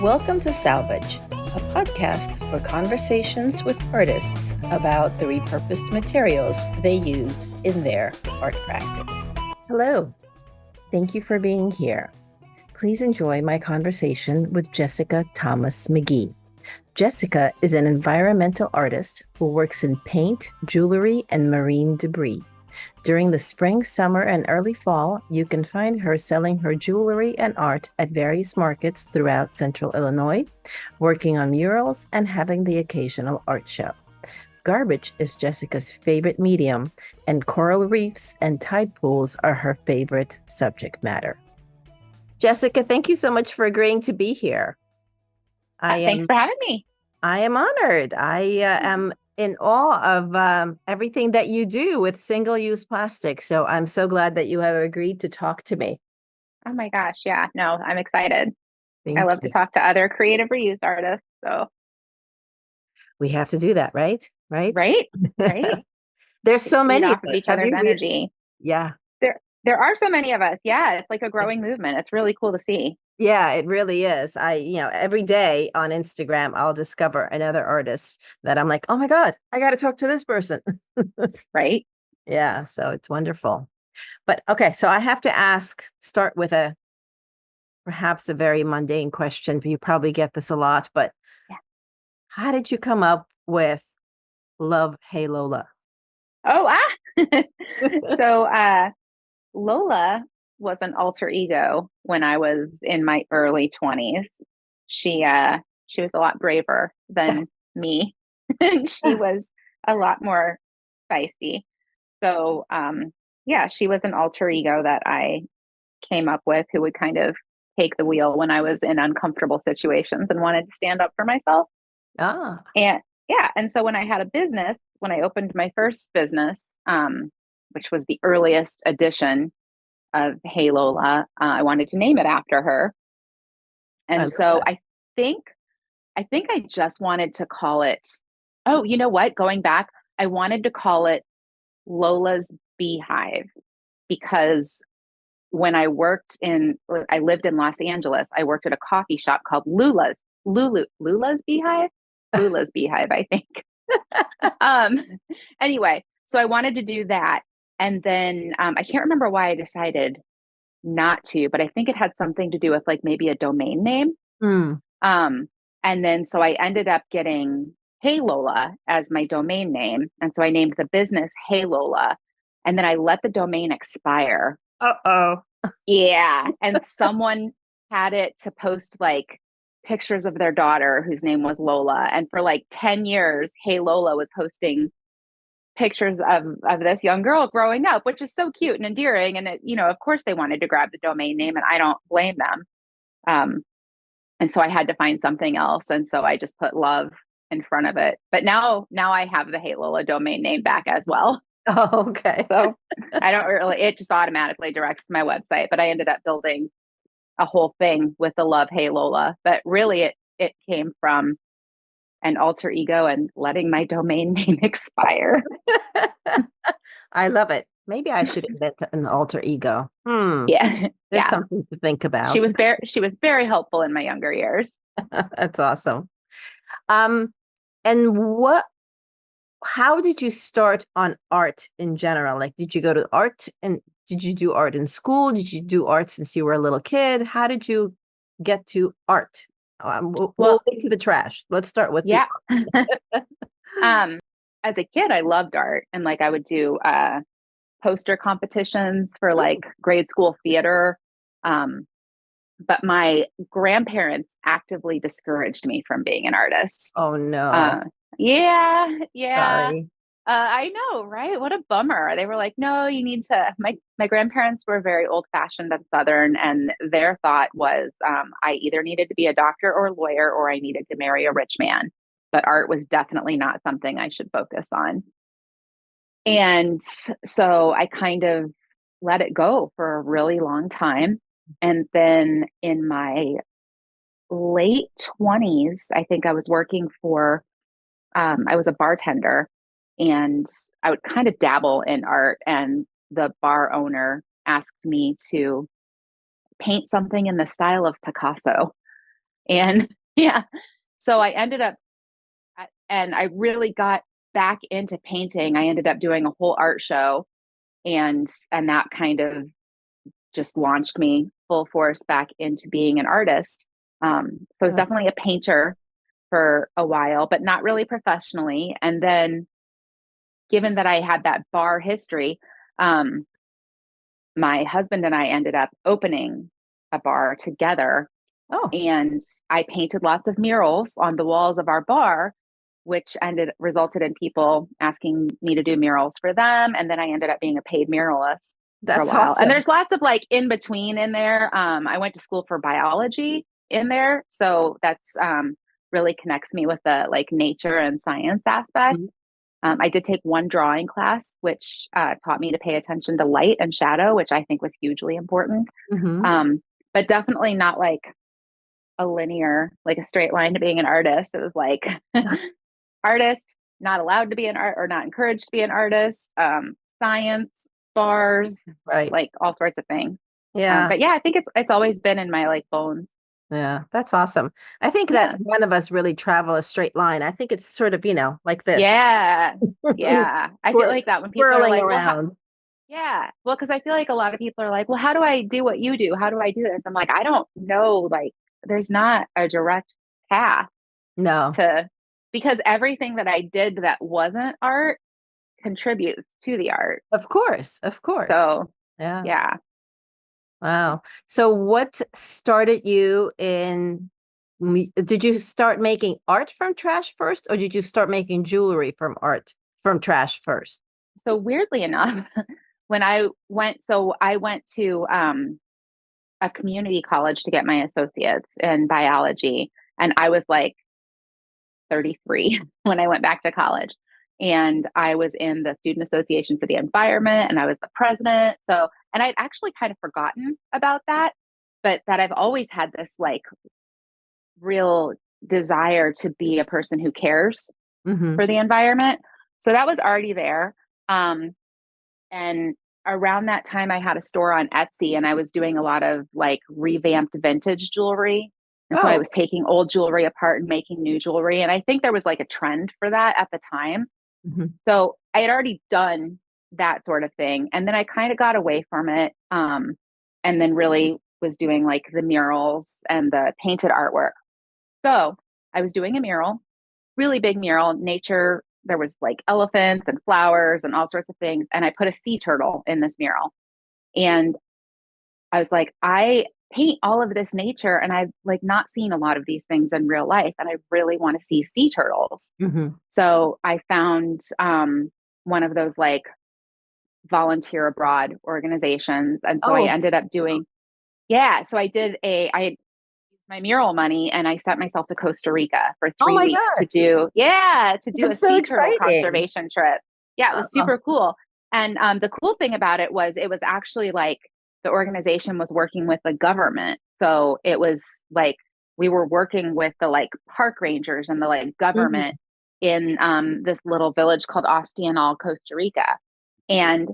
Welcome to Salvage, a podcast for conversations with artists about the repurposed materials they use in their art practice. Hello, thank you for being here. Please enjoy my conversation with Jessica Thomas McGhee. Jessica is an environmental artist who works in paint, jewelry, and marine debris. During the spring, summer, and early fall, you can find her selling her jewelry and art at various markets throughout Central Illinois, working on murals and having the occasional art show. Garbage is Jessica's favorite medium, and coral reefs and tide pools are her favorite subject matter. Jessica, thank you so much for agreeing to be here. Thanks for having me. I am honored. I am in awe of everything that you do with single-use plastic. So I'm so glad that you have agreed to talk to me. Oh my gosh. Yeah, no, I'm excited. Thank love you. to talk to other creative reuse artists. So we have to do that, right? Right. There's so many off of each other's energy. Yeah. There are so many of us. Yeah, it's like a growing movement. It's really cool to see. Yeah, it really is. Every day on Instagram, I'll discover another artist that I'm like, oh my God, I got to talk to this person. Right. Yeah. So it's wonderful. But okay, so I have to start with perhaps a very mundane question. You probably get this a lot, but yeah. How did you come up with LoveHeyLola? Oh, So Lola was an alter ego when I was in my early 20s. She was a lot braver than me. And she was a lot more feisty. So she was an alter ego that I came up with who would kind of take the wheel when I was in uncomfortable situations and wanted to stand up for myself. And so when I had a business, when I opened my first business, which was the earliest edition of Hey Lola, I wanted to name it after her. And I think I just wanted to call it, oh, you know what? Going back, I wanted to call it Lola's Beehive, because when I lived in Los Angeles, I worked at a coffee shop called Lula's Beehive, Lula's Beehive, I think. Anyway, so I wanted to do that. And then I can't remember why I decided not to, but I think it had something to do with like maybe a domain name. And then so I ended up getting Hey Lola as my domain name. And so I named the business Hey Lola. And then I let the domain expire. Uh-oh. Yeah. And someone had it to post like pictures of their daughter whose name was Lola. And for like 10 years, Hey Lola was posting pictures of this young girl growing up, which is so cute and endearing. And of course they wanted to grab the domain name, and I don't blame them. And so I had to find something else. And so I just put love in front of it. But now I have the Hey Lola domain name back as well. Oh, okay. So it just automatically directs to my website, but I ended up building a whole thing with the Love Hey Lola. But really it came from an alter ego and letting my domain name expire. I love it. Maybe I should invent an alter ego. Yeah. There's something to think about. She was very helpful in my younger years. That's awesome. And how did you start on art in general? Like, did you go to art, and did you do art in school? Did you do art since you were a little kid? How did you get to art? We'll get to the trash. Let's start with as a kid, I loved art, and like I would do poster competitions for like grade school theater. But my grandparents actively discouraged me from being an artist. Oh no. Yeah. Sorry. I know, right? What a bummer. They were like, no, you need to. My grandparents were very old fashioned and Southern, and their thought was I either needed to be a doctor or a lawyer, or I needed to marry a rich man. But art was definitely not something I should focus on. And so I kind of let it go for a really long time. And then in my late 20s, I think I was working I was a bartender, and I would kind of dabble in art. And the bar owner asked me to paint something in the style of Picasso. And yeah, so I ended up, and I really got back into painting. I ended up doing a whole art show, and that kind of just launched me full force back into being an artist. So I was definitely a painter for a while, but not really professionally. And then, given that I had that bar history, um, my husband and I ended up opening a bar together, Oh, and I painted lots of murals on the walls of our bar, which resulted in people asking me to do murals for them. And then I ended up being a paid muralist for a that's while. And awesome. there's lots of like in between in there. I went to school for biology in there, so that's really connects me with the like nature and science aspect. Mhm. I did take one drawing class, which taught me to pay attention to light and shadow, which I think was hugely important. Mhm. Um, but definitely not like a linear, like a straight line to being an artist. It was like artist, not allowed to be an art or not encouraged to be an artist, science, bars, Right. like all sorts of things. Yeah. But yeah, I think it's always been in my like bones. Yeah. That's awesome. I think that Yeah. none of us really travel a straight line. I think it's sort of, like this. Yeah. Yeah. I feel like that when people are Swirling like, well, around. yeah. Well, because I feel like a lot of people are like, well, how do I do what you do? How do I do this? I'm like, I don't know. Like, there's not a direct path No. to, because everything that I did that wasn't art contributes to the art. Of course. Of course. So, Yeah. yeah. Wow. So what started you did you start making art from trash first, or did you start making jewelry from trash first? So, weirdly enough, so I went to a community college to get my associates in biology. And I was like 33 when I went back to college. And I was in the Student Association for the Environment, and I was the president. So, and I'd actually kind of forgotten about that, but that I've always had this like real desire to be a person who cares Mm-hmm. for the environment. So that was already there. Um, and around that time, I had a store on Etsy, and I was doing a lot of like revamped vintage jewelry. And so I Oh, was taking old jewelry apart and making new jewelry. And I think there was like a trend for that at the time. mhm. So I had already done that sort of thing. And then I kind of got away from it. And then really was doing like the murals and the painted artwork. So I was doing a mural, really big mural, nature. There was like elephants and flowers and all sorts of things. And I put a sea turtle in this mural. And I was like, I paint all of this nature, and I've like not seen a lot of these things in real life. And I really want to see sea turtles. Mhm. So I found one of those like volunteer abroad organizations. And so I Oh, ended up doing, yeah. So I had my mural money, and I sent myself to Costa Rica for oh three my weeks gosh, to do a that's so sea turtle exciting. conservation trip. Yeah, it was Oh, super cool. And the cool thing about it was actually like the organization was working with the government. So it was like we were working with the like park rangers and the like mhm. government in this little village called Ostianal, Costa Rica. And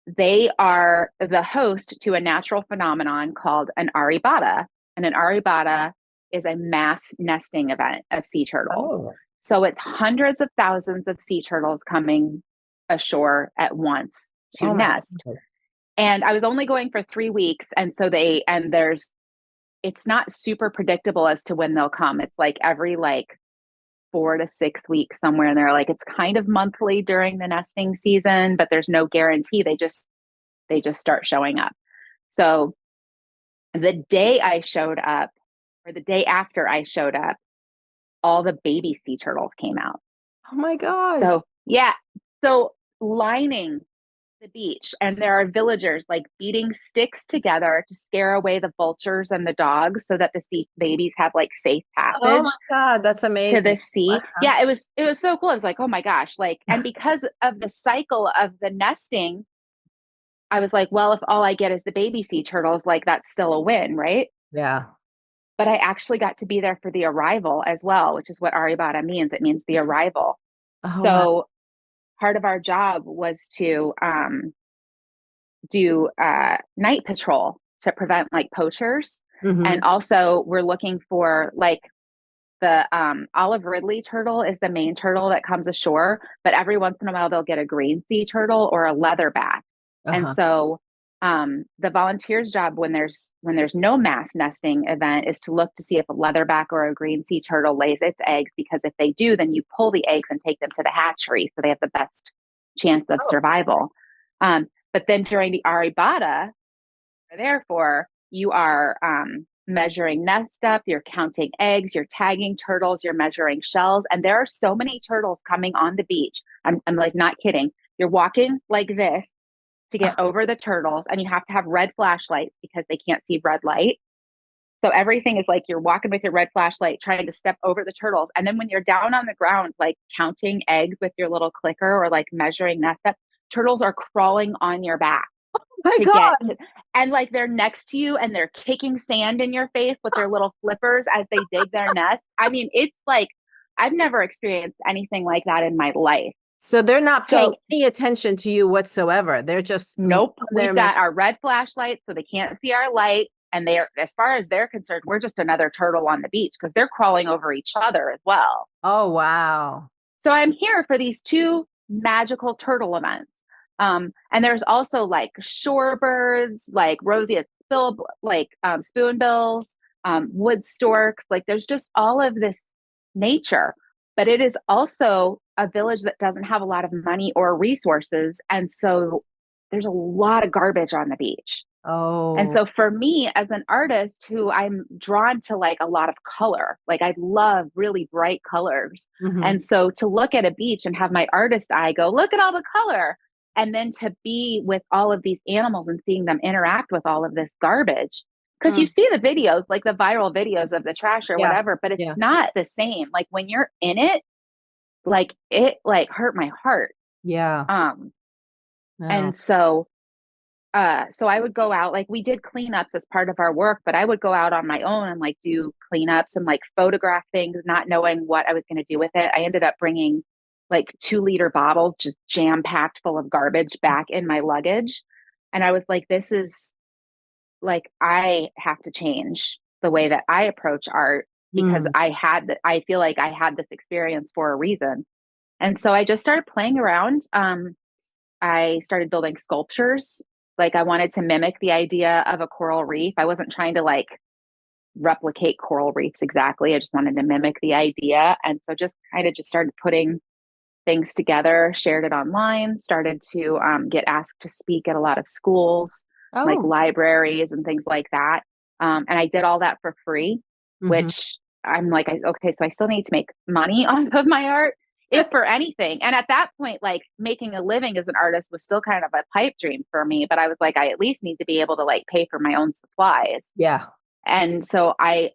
they are the host to a natural phenomenon called an aribata. And an aribata is a mass nesting event of sea turtles. Oh, So it's hundreds of thousands of sea turtles coming ashore at once to oh my nest. God. And I was only going for 3 weeks. It's not super predictable as to when they'll come. It's like every like 4 to 6 weeks somewhere in there. Like it's kind of monthly during the nesting season, but there's no guarantee. They just start showing up. So the day I showed up, or the day after I showed up, all the baby sea turtles came out. Oh my God. So, yeah. So, lining the beach, and there are villagers like beating sticks together to scare away the vultures and the dogs so that the sea babies have like safe Oh my passage God, that's to the amazing. sea. Wow. Yeah, it was so cool. I was like, oh my gosh, like, and because of the cycle of the nesting, I was like, well, if all I get is the baby sea turtles, like that's still a win, right? Yeah. But I actually got to be there for the arrival as well, which is what Aribata means. It means the arrival. Oh wow. So part of our job was to do night patrol to prevent like poachers. Mm-hmm. And also we're looking for like the olive ridley turtle is the main turtle that comes ashore, but every once in a while they'll get a green sea turtle or a leatherback. And Uh-huh. so the volunteers job when there's no mass nesting event is to look to see if a leatherback or a green sea turtle lays its eggs, because if they do, then you pull the eggs and take them to the hatchery so they have the best chance of Oh, survival. But then during the aribata, therefore, you are measuring nest depth, you're counting eggs, you're tagging turtles, you're measuring shells. And there are so many turtles coming on the beach. I'm like not kidding. You're walking like this to get over the turtles, and you have to have red flashlights because they can't see red light. So everything is like you're walking with your red flashlight trying to step over the turtles. And then when you're down on the ground, like counting eggs with your little clicker or like measuring nest depth, turtles are crawling on your back my to get God. to, and like they're next to you and they're kicking sand in your face with their little flippers as they dig their nest. I mean, it's like I've never experienced anything like that in my life. So they're not paying So any attention to you whatsoever. They're just nope, their we've got mesh. our red flashlights so they can't see our light. And they're, as far as they're concerned, we're just another turtle on the beach because they're crawling over each other as well. Oh, wow. So I'm here for these two magical turtle events. And there's also like shorebirds, like roseate spoonbills, wood storks. Like there's just all of this nature, but it is also a village that doesn't have a lot of money or resources. And so there's a lot of garbage on the beach. And Oh. so for me as an artist who I'm drawn to like a lot of color, like I love really bright colors. Mm-hmm. And so to look at a beach and have my artist eye go, look at all the color. And then to be with all of these animals and seeing them interact with all of this garbage. Because you Mm. see the videos, like the viral videos of the trash or Yeah. whatever, but it's Yeah. not the same. Like when you're in it, like it like hurt my heart. Yeah. Um, No. and so I would go out, like we did cleanups as part of our work, but I would go out on my own and like do cleanups and like photograph things, not knowing what I was going to do with it. I ended up bringing like 2 liter bottles just jam packed full of garbage back in my luggage. And I was like, this is like, I have to change the way that I approach art because Mm. I feel like I had this experience for a reason. And so I just started playing around. I started building sculptures. Like I wanted to mimic the idea of a coral reef. I wasn't trying to like replicate coral reefs exactly. I just wanted to mimic the idea. And so just kind of just started putting things together, shared it online, started to get asked to speak at a lot of schools, like Oh. libraries and things like that. And I did all that for free, Mm-hmm. which I'm like, okay, so I still need to make money off of my art, if for anything. And at that point, like making a living as an artist was still kind of a pipe dream for me. But I was like, I at least need to be able to like pay for my own supplies. Yeah. And so I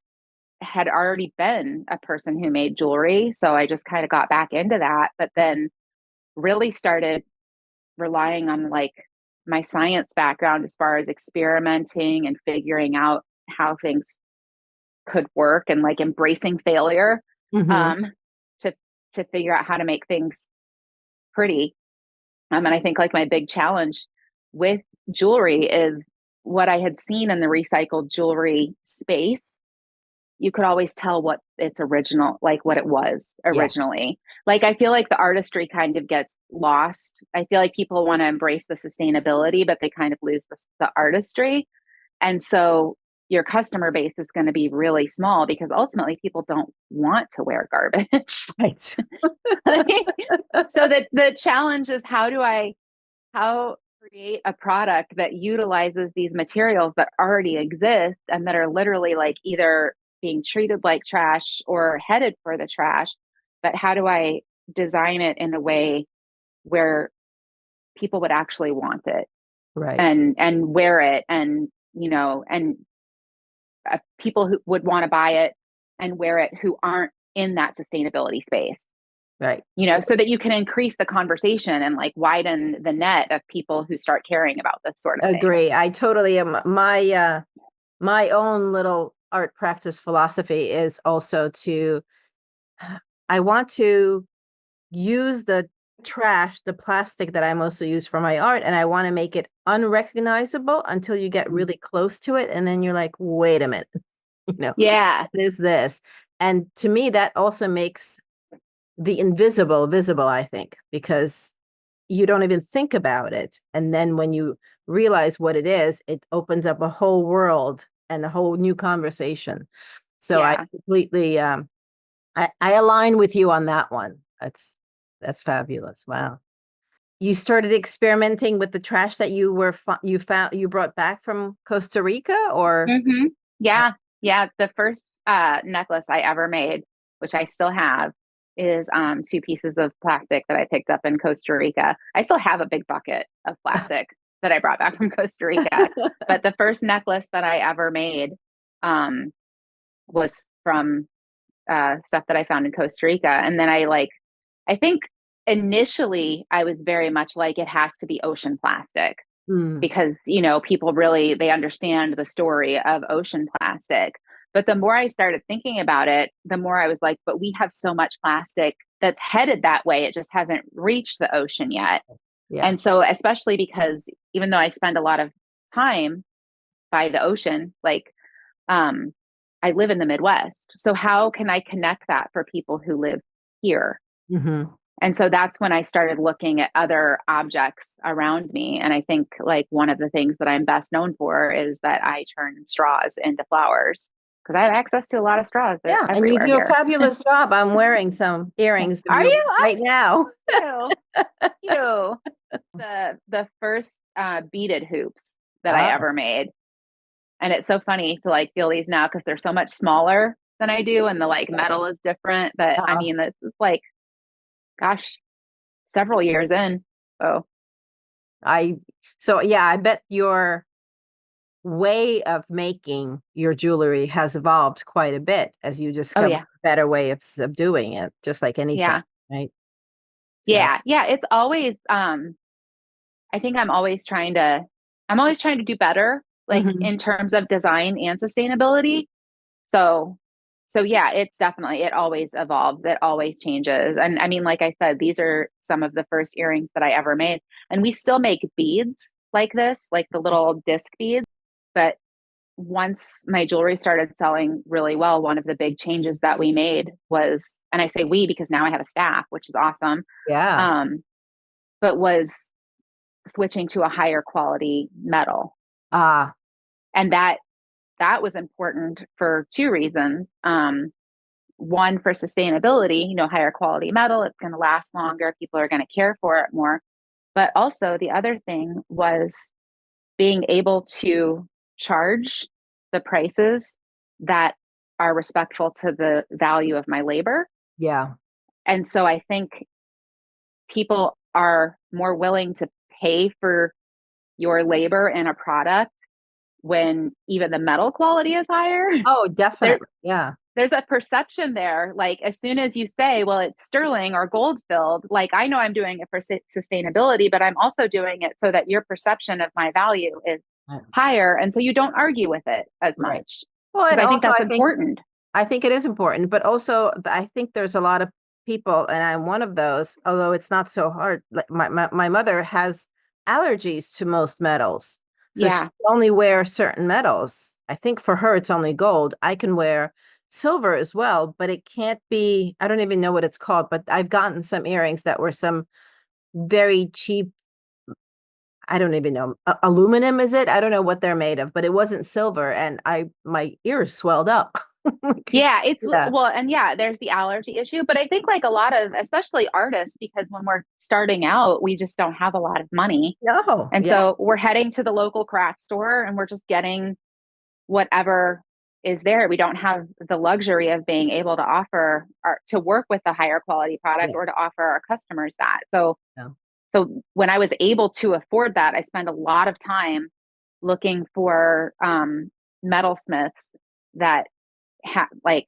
had already been a person who made jewelry. So I just kind of got back into that, but then really started relying on like my science background as far as experimenting and figuring out how things could work and like embracing failure Mm-hmm. um, to to figure out how to make things pretty. And I think like my big challenge with jewelry is what I had seen in the recycled jewelry space. You could always tell what its original, like what it was Yeah. originally. Like I feel like the artistry kind of gets lost. I feel like people want to embrace the sustainability, but they kind of lose the artistry. And so your customer base is going to be really small because ultimately people don't want to wear garbage. Right. So that the challenge is how create a product that utilizes these materials that already exist and that are literally like either being treated like trash or headed for the trash, but how do I design it in a way where people would actually want it Right. and wear it, and and people who would want to buy it and wear it who aren't in that sustainability space, Right. So so that you can increase the conversation and like widen the net of people who start caring about this sort of thing. agree. I totally am. My own little art practice philosophy is also to I want to use the trash, the plastic that I mostly use for my art, and I want to make it unrecognizable until you get really close to it. And then you're like, wait a minute, Yeah. what is this? And to me, that also makes the invisible visible, I think, because you don't even think about it. And then when you realize what it is, it opens up a whole world and a whole new conversation. So I Yeah. completely I align with you on that one. That's fabulous. Wow. You started experimenting with the trash that you brought back from Costa Rica, or Hmm. Yeah. Yeah. The first necklace I ever made, which I still have, is two pieces of plastic that I picked up in Costa Rica. I still have a big bucket of plastic that I brought back from Costa Rica. But the first necklace that I ever made um, was from stuff that I found in Costa Rica. And then I think initially I was very much like, it has to be ocean plastic Mm, because, people really, they understand the story of ocean plastic. But the more I started thinking about it, the more I was like, but we have so much plastic that's headed that way. It just hasn't reached the ocean yet. yeah. And so, especially because even though I spend a lot of time by the ocean, um, I live in the Midwest. So how can I connect that for people who live here? Hmm. And so that's when I started looking at other objects around me. And I think like one of the things that I'm best known for is that I turn straws into flowers because I have access to a lot of straws. They're Yeah, and you everywhere do a here. fabulous job. I'm wearing some earrings of Are yours you? right now. Oh, you. The first beaded hoops that I Oh, ever made. And it's so funny to like feel these now because they're so much smaller than I do, and the like metal is different. But I oh, mean, this is like, gosh, several years in. Oh, I so yeah, I bet your way of making your jewelry has evolved quite a bit as you oh discover yeah, a better way of doing it, just like anything, yeah, right? So, yeah, yeah. It's always. I think I'm always trying to do better, like mhm. in terms of design and sustainability. So, so yeah, it always evolves. It always changes. And I mean, like I said, these are some of the first earrings that I ever made. And we still make beads like this, like the little disc beads. But once my jewelry started selling really well, one of the big changes that we made was, and I say we because now I have a staff, which is awesome. Yeah. Um, but was switching to a higher quality metal. Ah, And that was important for two reasons. One, for sustainability, higher quality metal, it's going to last longer, people are going to care for it more. But also the other thing was being able to charge the prices that are respectful to the value of my labor. yeah. And so I think people are more willing to pay for your labor in a product when even the metal quality is higher. Oh, there, definitely. Yeah. there's a perception there. Like as soon as you say, well, it's sterling or gold filled, like I know I'm doing it for sustainability, but I'm also doing it so that your perception of my value is Right. higher. And so you don't argue with it as Right. much Well, and because I think also that's important. I think it is important, but also I think there's a lot of people, and I'm one of those, although it's not so hard. Like my mother has allergies to most metals. So she Yeah. can only wear certain metals. I think for her it's only gold. I can wear silver as well, but it can't be, I don't even know what it's called, but I've gotten some earrings that were some very cheap, I don't even know. Aluminum is it? I don't know what they're made of, but it wasn't silver, and my ears swelled up. Like, Yeah, it's yeah. well, and yeah, there's the allergy issue, but I think like a lot of, especially artists, because when we're starting out, we just don't have a lot of money. No, And yeah, so we're heading to the local craft store and we're just getting whatever is there. We don't have the luxury of being able to to work with a higher quality product yeah, or to offer our customers that. So, yeah, so when I was able to afford that, I spent a lot of time looking for metalsmiths that like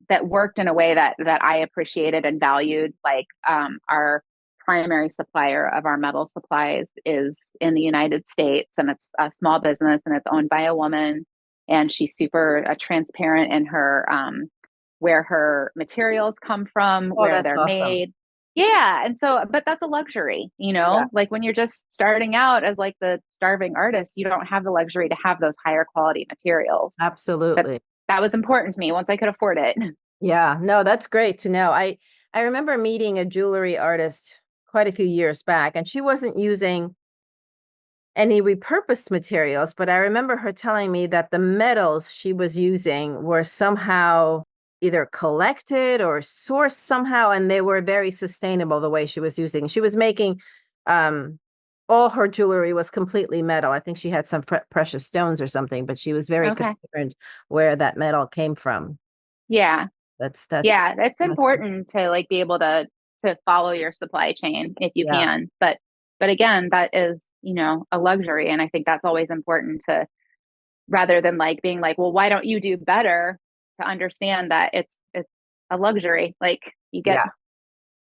that worked in a way that I appreciated and valued. Like our primary supplier of our metal supplies is in the United States, and it's a small business, and it's owned by a woman, and she's super transparent in her where her materials come from, oh, where that's they're awesome. made. Yeah. And so, but that's a luxury, Yeah, like when you're just starting out as like the starving artist, you don't have the luxury to have those higher quality materials. But absolutely. that was important to me once I could afford it. Yeah, no, that's great to know. I remember meeting a jewelry artist quite a few years back, and she wasn't using any repurposed materials, but I remember her telling me that the metals she was using were somehow either collected or sourced somehow, and they were very sustainable the way she was using. She was making um all her jewelry was completely metal. I think she had some precious stones or something, but she was very Okay. concerned where that metal came from. Yeah. That's Yeah. It's fascinating. important to like be able to follow your supply chain if you Yeah, can. But again, that is, a luxury. And I think that's always important to rather than like being like, well, why don't you do better to understand that it's a luxury. Like you get yeah,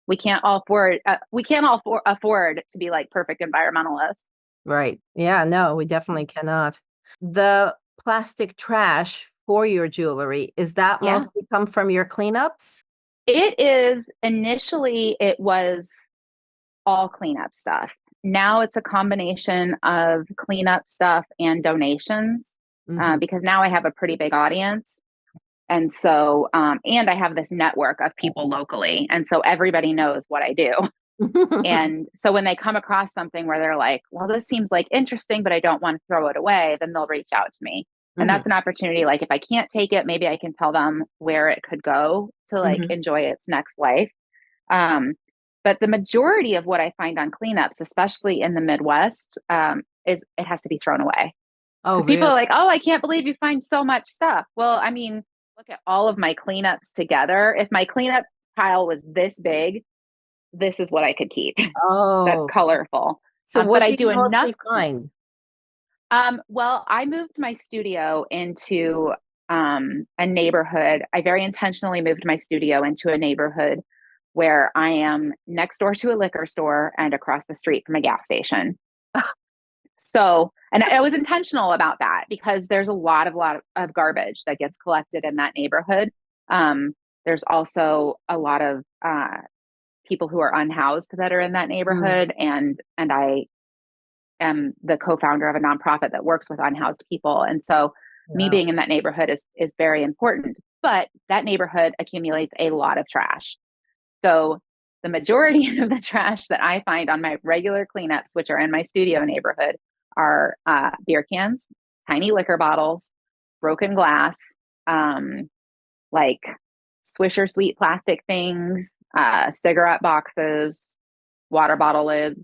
we can't all afford to be like perfect environmentalists. right. Yeah, no, we definitely cannot. The plastic trash for your jewelry, is that Yeah. mostly come from your cleanups? It is initially it was all cleanup stuff. Now it's a combination of cleanup stuff and donations Mhm. because now I have a pretty big audience. And so, and I have this network of people locally. And so everybody knows what I do. And so when they come across something where they're like, well, this seems like interesting, but I don't want to throw it away, then they'll reach out to me. And Mhm, that's an opportunity. Like if I can't take it, maybe I can tell them where it could go to like mhm. enjoy its next life. Um, but the majority of what I find on cleanups, especially in the Midwest, is it has to be thrown away. Oh, Because people really? are like, oh, I can't believe you find so much stuff. Well, I mean, look at all of my cleanups together. If my cleanup pile was this big, this is what I could keep. That's Oh, colorful. so But what I do do you enough. mostly find? Well, I moved my studio into a neighborhood. I very intentionally moved my studio into a neighborhood where I am next door to a liquor store and across the street from a gas station. So, and I was intentional about that because there's a lot of garbage that gets collected in that neighborhood. There's also a lot of people who are unhoused that are in that Mm, neighborhood, and I am the co-founder of a nonprofit that works with unhoused people, and so me wow. being in that neighborhood is very important. But that neighborhood accumulates a lot of trash. So the majority of the trash that I find on my regular cleanups, which are in my studio neighborhood, are beer cans, tiny liquor bottles, broken glass, um, like Swisher Sweet plastic things, cigarette boxes, water bottle lids,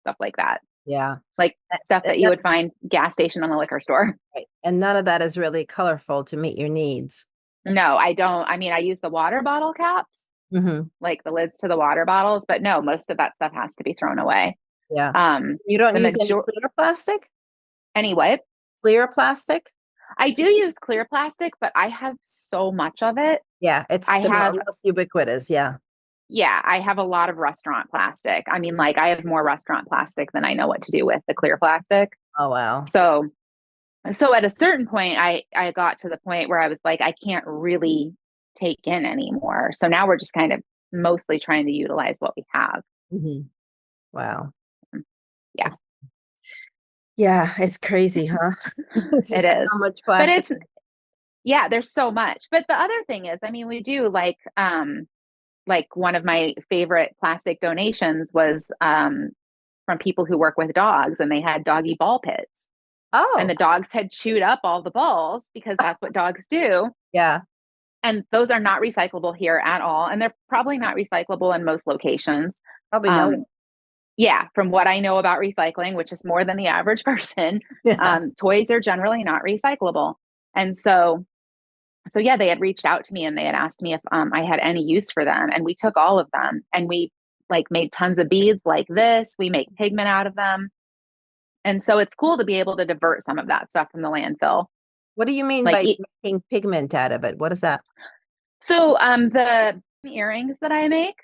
stuff like that. Yeah. Like stuff And that you would find gas station on the liquor store. none of that is really colorful to meet your needs. No, I don't. I mean, I use the water bottle caps, Mhm. like the lids to the water bottles, but no, most of that stuff has to be thrown away. Yeah. Um, You don't the use any major clear plastic? anyway, Clear plastic? I do use clear plastic, but I have so much of it. Yeah, it's I the have, most ubiquitous, yeah. yeah, I have a lot of restaurant plastic. I mean, like I have more restaurant plastic than I know what to do with the clear plastic. Oh, wow. So, so at a certain point, I got to the point where I was like, I can't really take in anymore. So now we're just kind of mostly trying to utilize what we have. Mhm. Wow. Yeah, It's yeah, it's crazy, huh? It's it just is. how much But plastic. it's yeah, there's so much. But the other thing is, I mean, we do like one of my favorite plastic donations was from people who work with dogs and they had doggy ball pits. And Oh, the dogs had chewed up all the balls because that's what dogs do. yeah, And those are not recyclable here at all. And they're probably not recyclable in most locations. probably no. Um, yeah, from what I know about recycling, which is more than the average person, Yeah. toys are generally not recyclable. And so yeah, they had reached out to me and they had asked me if I had any use for them, and we took all of them and we like made tons of beads like this. We make pigment out of them, and so it's cool to be able to divert some of that stuff from the landfill. What do you mean Like, by making pigment out of it? What is that? so the earrings that I make,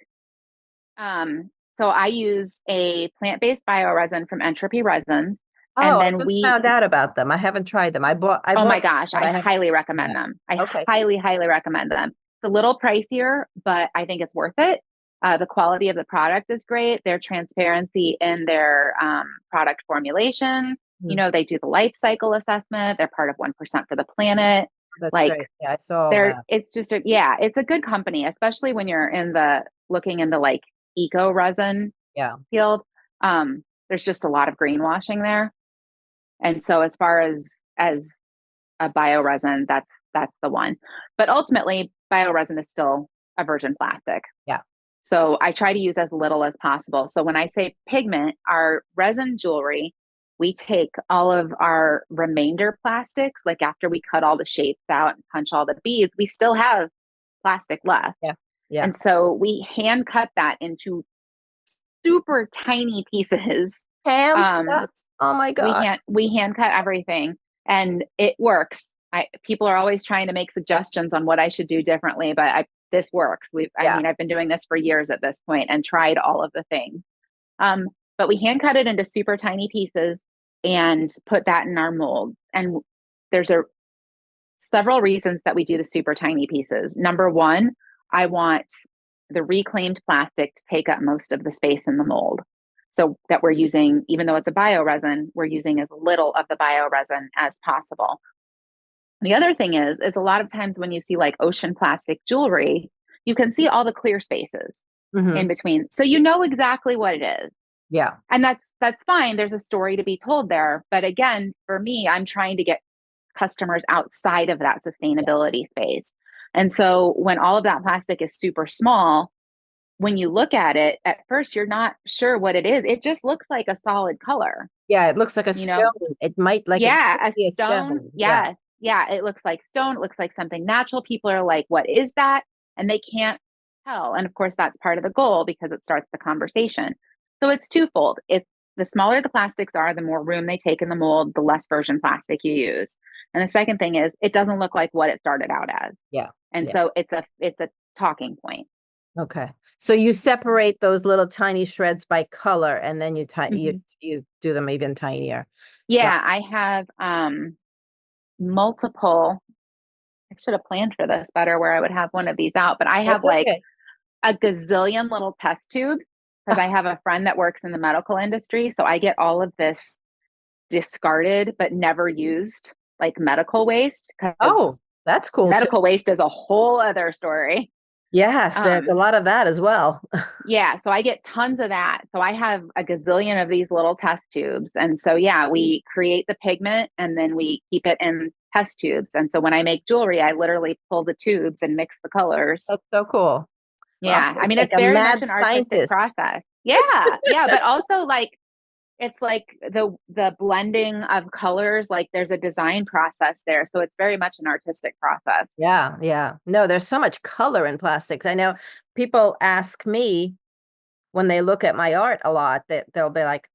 um, so I use a plant-based bioresin from Entropy Resins, and Oh, I then just we found out about them. I haven't tried them. I oh my bought some, gosh, but I I haven't highly tried them recommend yet. them. I Okay. highly, highly recommend them. It's a little pricier, but I think it's worth it. The quality of the product is great. Their transparency in their product formulation. You Mm, know, they do the life cycle assessment. They're part of 1% for the planet. that's Like great. Yeah, I saw all that. it's just yeah, it's a good company, especially when you're in the looking in the like eco resin Yeah. field. There's just a lot of greenwashing there. And so as far as a bioresin, that's the one. But ultimately, bioresin is still a virgin plastic. Yeah. So I try to use as little as possible. So when I say pigment, our resin jewelry, we take all of our remainder plastics, like after we cut all the shapes out and punch all the beads, we still have plastic left. Yeah. Yeah. And so we hand cut that into super tiny pieces. Hand Um, cuts. Oh my God. we hand cut everything and it works. People are always trying to make suggestions on what I should do differently, but this works. Yeah. I've been doing this for years at this point and tried all of the things. But we hand cut it into super tiny pieces and put that in our mold. And there's several reasons that we do the super tiny pieces. Number one, I want the reclaimed plastic to take up most of the space in the mold. So that we're using, even though it's a bioresin, we're using as little of the bioresin as possible. The other thing is a lot of times when you see like ocean plastic jewelry, you can see all the clear spaces Hmm. in between. So you know exactly what it is. Yeah. And that's fine. There's a story to be told there. But again, for me, I'm trying to get customers outside of that sustainability space. And so when all of that plastic is super small, when you look at it, at first you're not sure what it is. It just looks like a solid color, Yeah. It looks like a you know? stone. It Yeah, could a be a stone. stone. Yeah. Yeah. Yeah, it looks like stone. It looks like something natural. People are like, what is that? And they can't tell. And of course, that's part of the goal because it starts the conversation. So it's twofold. It's the smaller the plastics are, the more room they take in the mold, the less virgin plastic you use. And the second thing is it doesn't look like what it started out as. Yeah. And Yeah. so it's a talking point. Okay. So you separate those little tiny shreds by color and then Mhm. you do them even tinier. Got Yeah, I have multiple. I should have planned for this better where I would have one of these out, but I have That's like okay. a gazillion little test tubes because I have a friend that works in the medical industry. So I get all of this discarded but never used like medical waste because Oh, that's cool too. medical waste is a whole other story. Yes, there's a Um, lot of that as well. yeah, so I get tons of that. So I have a gazillion of these little test tubes. And so, yeah, we create the pigment and then we keep it in test tubes. And so when I make jewelry, I literally pull the tubes and mix the colors. That's so cool. Well, Yeah, I it's mean, like it's a very much mad an artistic scientist. process. Yeah, yeah, but also like it's like the blending of colors, like there's a design process there. So it's very much an artistic process. Yeah, yeah. No, there's so much color in plastics. I know people ask me when they look at my art a lot that they'll be like,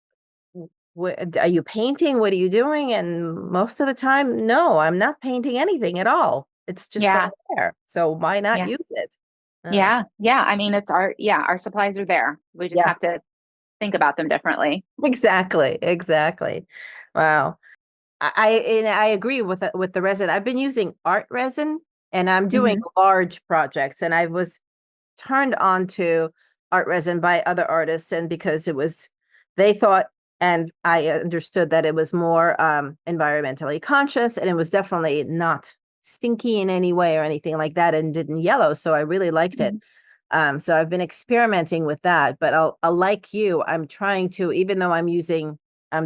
Are you painting? What are you doing?" And most of the time, no, I'm not painting anything at all. It's just Yeah, all there. So why not yeah, use it? Uh, yeah, yeah. I mean, our supplies are there. We just yeah, have to think about them differently. exactly, exactly. Wow. And I agree with the resin. I've been using art resin and I'm doing Hmm. large projects and I was turned on to art resin by other artists and because they thought and I understood that it was more environmentally conscious and it was definitely not stinky in any way or anything like that and didn't yellow. So I really liked it. Hmm. So I've been experimenting with that, but I'll like you, I'm trying to, even though I'm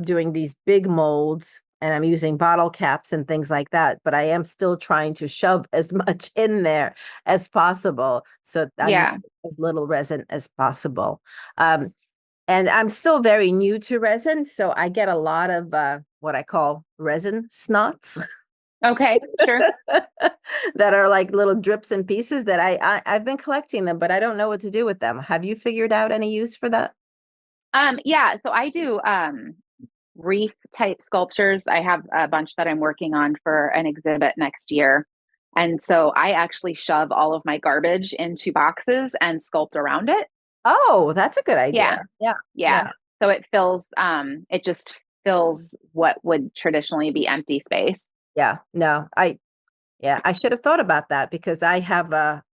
doing these big molds and I'm using bottle caps and things like that, but I am still trying to shove as much in there as possible. So I'm using Yeah. as little resin as possible. Um, and I'm still very new to resin, so I get a lot of what I call resin snots. Okay. Sure. That are like little drips and pieces that I've been collecting them, but I don't know what to do with them. Have you figured out any use for that? Yeah. So I do reef type sculptures. I have a bunch that I'm working on for an exhibit next year. And so I actually shove all of my garbage into boxes and sculpt around it. Oh, that's a good Yeah. idea. Yeah, Yeah. yeah, So it just fills what would traditionally be empty space. yeah. No, I should have thought about that because I have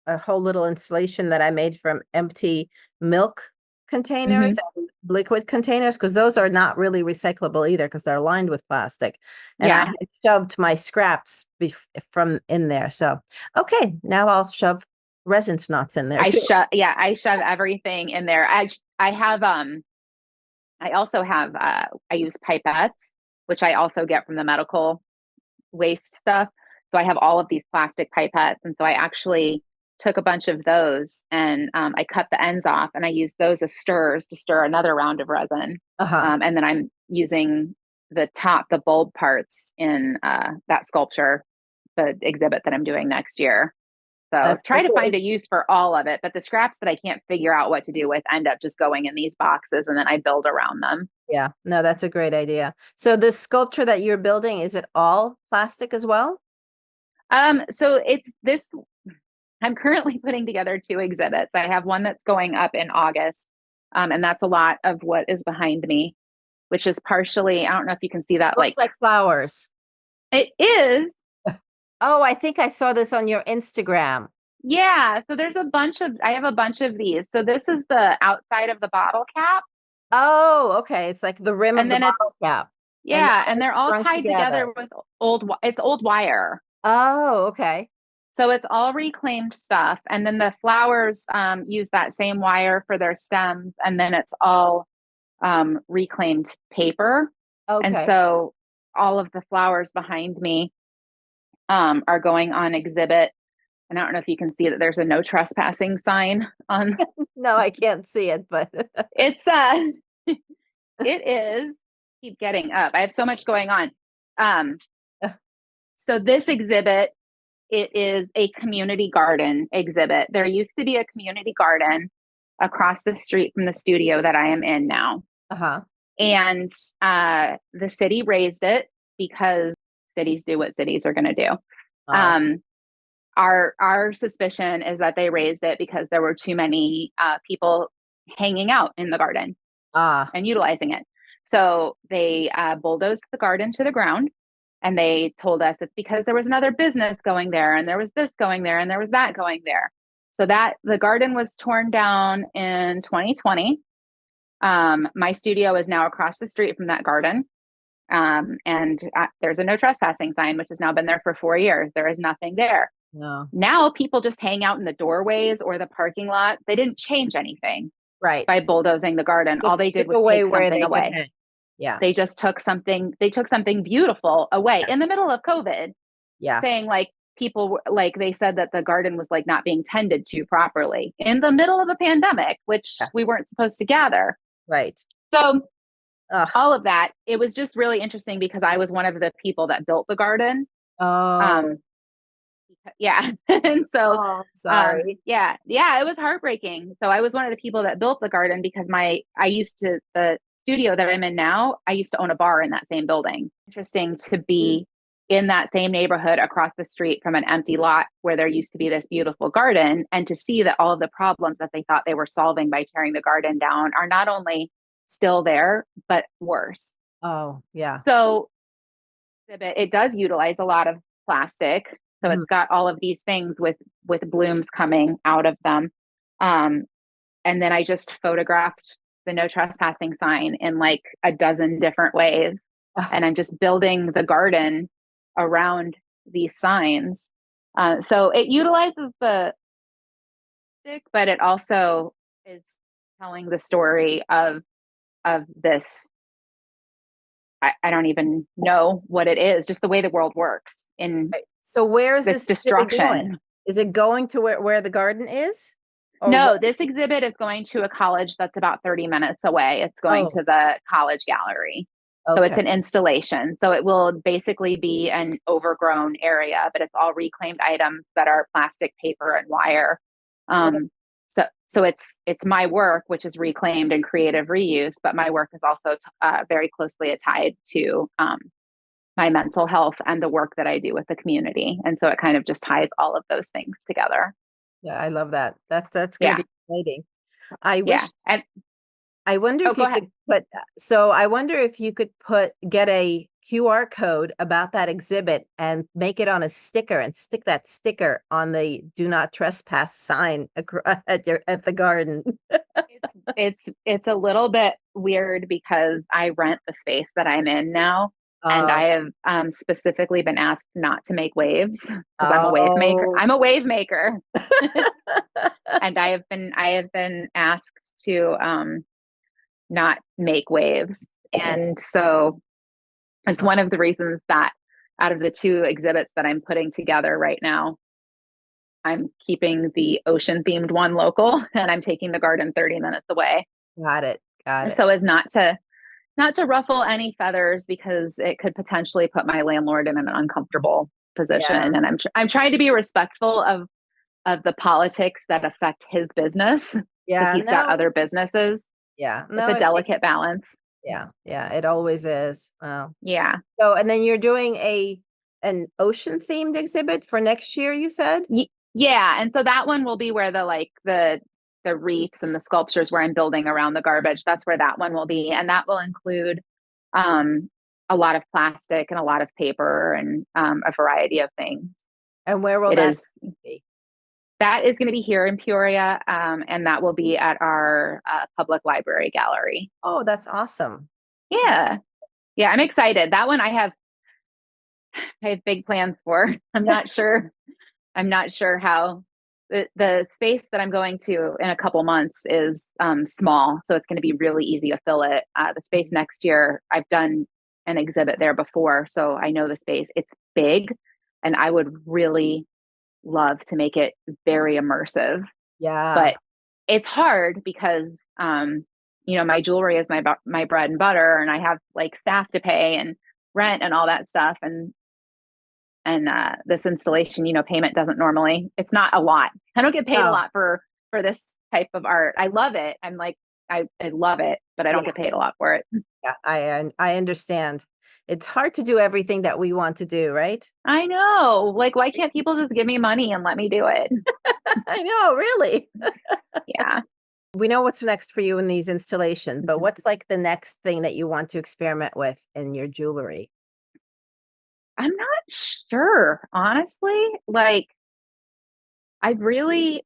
a whole little installation that I made from empty milk containers Hmm. and liquid containers, because those are not really recyclable either because they're lined with plastic. And I Yeah. had shoved my scraps from in there. So, okay, now I'll shove resin knots in there too. I shove everything in there. I have I also have I use pipettes, which I also get from the medical waste stuff. So I have all of these plastic pipettes. And so I actually took a bunch of those and I cut the ends off and I use those as stirrers to stir another round of resin. Uh-huh. And then I'm using the bulb parts in that sculpture, the exhibit that I'm doing next year. So That's so try to cool. find a use for all of it. But the scraps that I can't figure out what to do with end up just going in these boxes and then I build around them. Yeah, no, that's a great idea. So the sculpture that you're building, is it all plastic as well? So it's this I'm currently putting together two exhibits. I have one that's going up in August, and that's a lot of what is behind me, which is partially, I don't know if you can see that, Looks like like flowers. it is. Oh, I think I saw this on your Instagram. Yeah. So I have a bunch of these. So this is the outside of the bottle cap, Oh, okay. It's like the rim of and the then it's, bottle cap, and yeah, they're and all they're all strung tied together. together with it's old wire. Oh, okay. So it's all reclaimed stuff. And then the flowers use that same wire for their stems. And then it's all reclaimed paper. And Okay. so all of the flowers behind me are going on exhibit. And I don't know if you can see that there's a no trespassing sign on. No, I can't see it, but It's it is keep getting up. I have so much going on. Um, so this exhibit, it is a community garden exhibit. There used to be a community garden across the street from the studio that I am in now. uh-huh. And the city raised it because cities do what cities are going to do. Oh, Um, our suspicion is that they raised it because there were too many people hanging out in the garden ah, and utilizing it. So they bulldozed the garden to the ground, and they told us it's because there was another business going there, and there was this going there, and there was that going there. So that the garden was torn down in 2020. My studio is now across the street from that garden. And there's a no trespassing sign, which has now been there for 4 years. There is nothing there. no. Now people just hang out in the doorways or the parking lot. They didn't change anything Right. by bulldozing the garden. All Just they did took was away take where something they could away. hang. Yeah. They took something beautiful away in the middle of COVID, Yeah. saying like like they said that the garden was like not being tended to properly in the middle of a pandemic, which Yeah. we weren't supposed to gather. Right. So Ugh. all of that, it was just really interesting because I was one of the people that built the garden. Oh, Um, yeah. And so, oh, sorry. yeah, it was heartbreaking. So I was one of the people that built the garden because the studio that I'm in now, I used to own a bar in that same building. Interesting to be in that same neighborhood across the street from an empty lot where there used to be this beautiful garden, and to see that all of the problems that they thought they were solving by tearing the garden down are not only still there, but worse. Oh, yeah. So it does utilize a lot of plastic. So Mhm. it's got all of these things with blooms coming out of them. Um, and then I just photographed the no trespassing sign in like a dozen different ways. Ah, And I'm just building the garden around these signs. So it utilizes the stick, but it also is telling the story of this. I don't even know what it is, just the way the world works in right. So where is this this exhibit going? destruction. Is it going to where the garden is? Or what? No, this exhibit is going to a college that's about 30 minutes away. It's going Oh, to the college gallery. So it's okay. an installation. So it will basically be an overgrown area, but it's all reclaimed items that are plastic, paper, and wire. What? So it's my work, which is reclaimed and creative reuse, but my work is also very closely tied to my mental health and the work that I do with the community. And so it kind of just ties all of those things together. Yeah, I love that. That's going to Yeah. be exciting. I Yeah. wish And I wonder Oh, if go you ahead. could put, so I wonder if you could get a QR code about that exhibit and make it on a sticker and stick that sticker on the do not trespass sign at the garden. It's a little bit weird because I rent the space that I'm in now, and Oh, I have specifically been asked not to make waves because I'm a wave maker. oh. I'm a wave maker, and I have been asked to not make waves, and so it's one of the reasons that out of the two exhibits that I'm putting together right now, I'm keeping the ocean themed one local, and I'm taking the garden 30 minutes away, Got it. Got it. so as not to ruffle any feathers because it could potentially put my landlord in an uncomfortable Yeah. position. And I'm trying to be respectful of the politics that affect his business because Yeah. he's got No. other businesses. Yeah. It's No, a it makes, delicate balance. yeah. Yeah. It always is. Wow. Yeah. So, and then you're doing an ocean themed exhibit for next year, you said? Yeah. And so that one will be where the reefs and the sculptures where I'm building around the garbage. That's where that one will be. And that will include um a lot of plastic and a lot of paper and a variety of things. And where will It that is be? That is going to be here in Peoria, and that will be at our public library gallery. Oh, that's awesome. Yeah, yeah, I'm excited. That one I have big plans for. I'm not sure. I'm not sure how the space that I'm going to in a couple months is small, so it's going to be really easy to fill it. The space next year, I've done an exhibit there before, so I know the space. It's big, and I would really love to make it very immersive. Yeah. But it's hard because my jewelry is my bread and butter, and I have like staff to pay and rent and all that stuff, and this installation, payment doesn't normally, it's not a lot. I don't get paid a Oh, lot for this type of art. I love it. I'm like, I love it, but I don't yeah. get paid a lot for it. Yeah. I understand. It's hard to do everything that we want to do, right? I know, like, why can't people just give me money and let me do it? I know, really. Yeah. We know what's next for you in these installations, but what's like the next thing that you want to experiment with in your jewelry? I'm not sure, honestly. Like, I really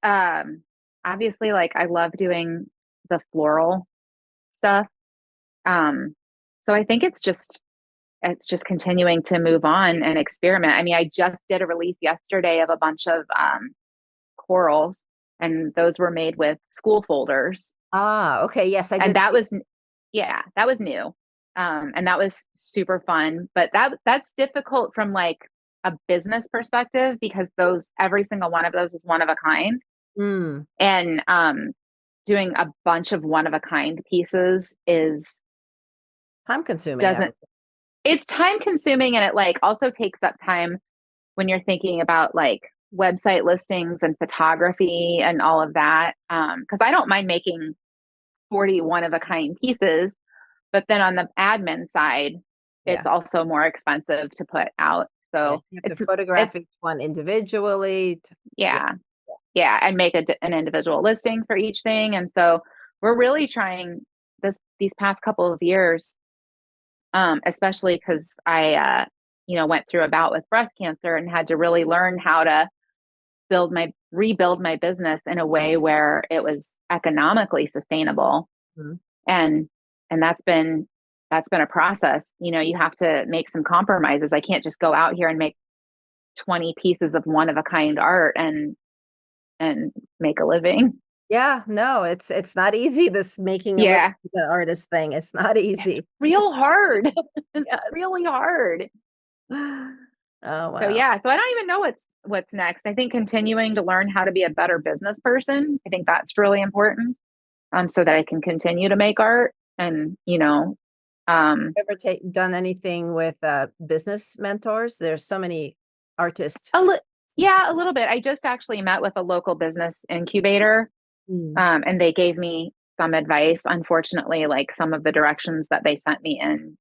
um obviously, like, I love doing the floral stuff. Um so I think it's just continuing to move on and experiment. I mean, I just did a release yesterday of a bunch of corals, and those were made with school folders. Ah, okay. Yes, I And did that see. was yeah, that was new. And that was super fun, but that's difficult from like a business perspective because those every single one of those is one of a kind. Mm, And doing a bunch of one of a kind pieces is time consuming, I doesn't would it's time consuming, and it like also takes up time when you're thinking about like website listings and photography and all of that. Because I don't mind making 40 one of a kind pieces, but then on the admin side, it's yeah. also more expensive to put out. Yeah. So You have to it's photograph each one individually. Yeah. yeah, yeah, and make an individual listing for each thing. And so we're really trying these past couple of years, especially because I went through a bout with breast cancer and had to really learn how to rebuild my business in a way where it was economically sustainable. Mhm. And that's been a process. You have to make some compromises. I can't just go out here and make 20 pieces of one of a kind art and make a living. Yeah, no, it's not easy, this making a living Yeah, as an artist thing. It's not it's easy. real hard. It's Yeah. really hard. Oh, So wow. yeah, so I don't even know what's next. I think continuing to learn how to be a better business person. I think that's really important. So that I can continue to make art and, um, Ever done anything with, business mentors? There's so many artists. a li- yeah, a little bit. I just actually met with a local business incubator, Mm, and they gave me some advice. Unfortunately, like some of the directions that they sent me in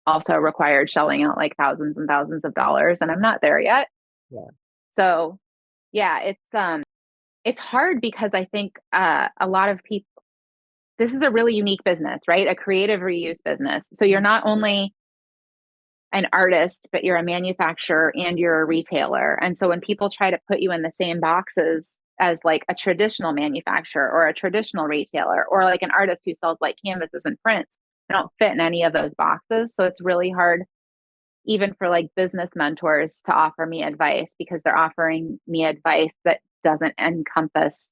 also required shelling out like thousands and thousands of dollars, and I'm not there yet. yeah. So yeah, it's hard because I think a lot of people. this is a really unique business, right? A creative reuse business. So you're not only an artist, but you're a manufacturer and you're a retailer. And so when people try to put you in the same boxes as like a traditional manufacturer or a traditional retailer or like an artist who sells like canvases and prints, they don't fit in any of those boxes. So it's really hard even for like business mentors to offer me advice because they're offering me advice that doesn't encompass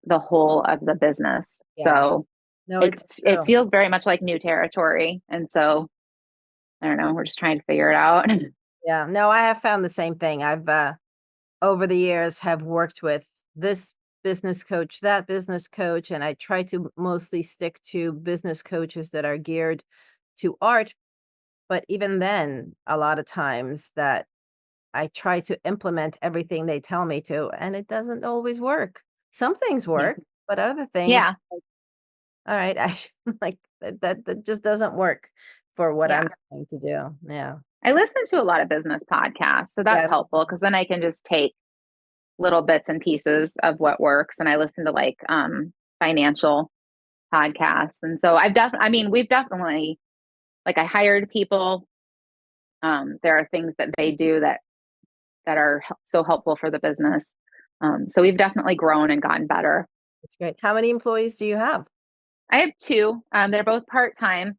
the whole of the business. Yeah. So No, it feels very much like new territory. And so I don't know, we're just trying to figure it out. Yeah. No, I have found the same thing. I've over the years have worked with this business coach, that business coach, and I try to mostly stick to business coaches that are geared to art. But even then, a lot of times that I try to implement everything they tell me to, and it doesn't always work. Some things Yeah. work, but other things, Yeah. all right, I like that just doesn't work for what I'm Yeah. trying to do. Yeah. I listen to a lot of business podcasts. So that's Yeah. helpful because then I can just take little bits and pieces of what works. And I listen to like financial podcasts. And so we've definitely like I hired people. There are things that they do that are so helpful for the business. So we've definitely grown and gotten better. That's great. How many employees do you have? I have two. They're both part-time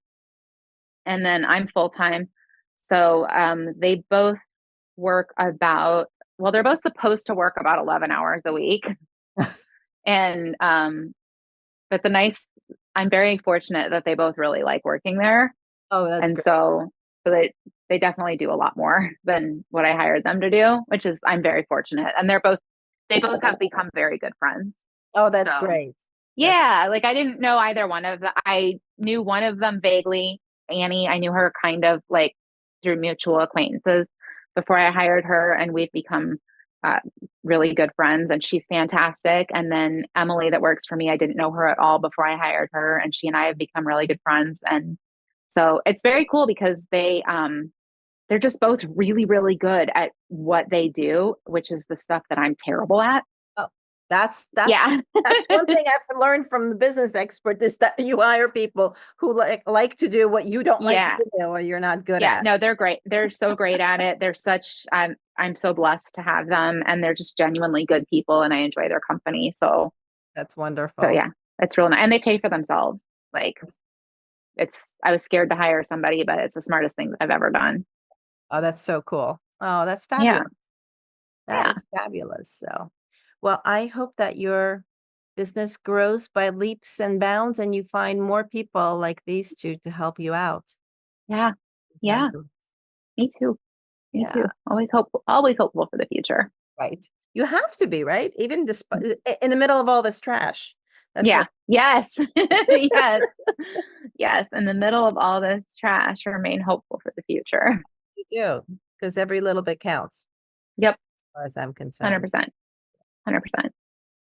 and then I'm full-time. So they both work they're both supposed to work about 11 hours a week. And but I'm very fortunate that they both really like working there. Oh, that's And great. so they definitely do a lot more than what I hired them to do, which is I'm very fortunate. And they both have become very good friends. Oh, that's So great. That's yeah, like I didn't know either one of them. I knew one of them vaguely, Annie. I knew her kind of like through mutual acquaintances before I hired her, and we've become uh, really good friends. And she's fantastic. And then Emily, that works for me, I didn't know her at all before I hired her, and she and I have become really good friends. And so it's very cool because they're just both really, really good at what they do, which is the stuff that I'm terrible at. oh, that's Yeah. that's one thing I've learned from the business expert is that you hire people who like to do what you don't like Yeah. to do or you're not good Yeah, at. no, they're great. They're so great at it. I'm so blessed to have them and they're just genuinely good people and I enjoy their company. That's So wonderful. yeah, it's real nice. And they pay for themselves. Like I was scared to hire somebody, but it's the smartest thing that I've ever done. Oh, that's so cool. Oh, that's Yeah. fabulous. That Yeah. is fabulous. So, well, I hope that your business grows by leaps and bounds and you find more people like these two to help you out. Yeah. Yeah. Fabulous. Me too. Me Yeah, too. Always hopeful for the future. right. You have to be, right? Even despite in the middle of all this trash. That's Yeah. what Yes. Yes. Yes. In the middle of all this trash, remain hopeful for the future. you do, because every little bit counts, Yep. as far as I'm concerned. 100%. 100%.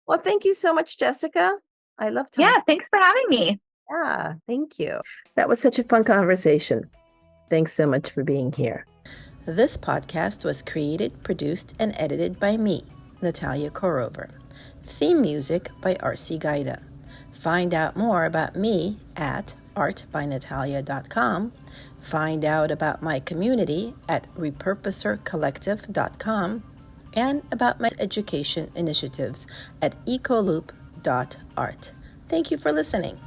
Well, thank you so much, Jessica. I love talking. Yeah. Thanks for having me. Yeah, thank you. That was such a fun conversation. Thanks so much for being here. This podcast was created, produced, and edited by me, Natalia Korover. Theme music by R.C. Gaida. Find out more about me at artbynatalia.com. Find out about my community at repurposercollective.com and about my education initiatives at ecoloop.art. Thank you for listening.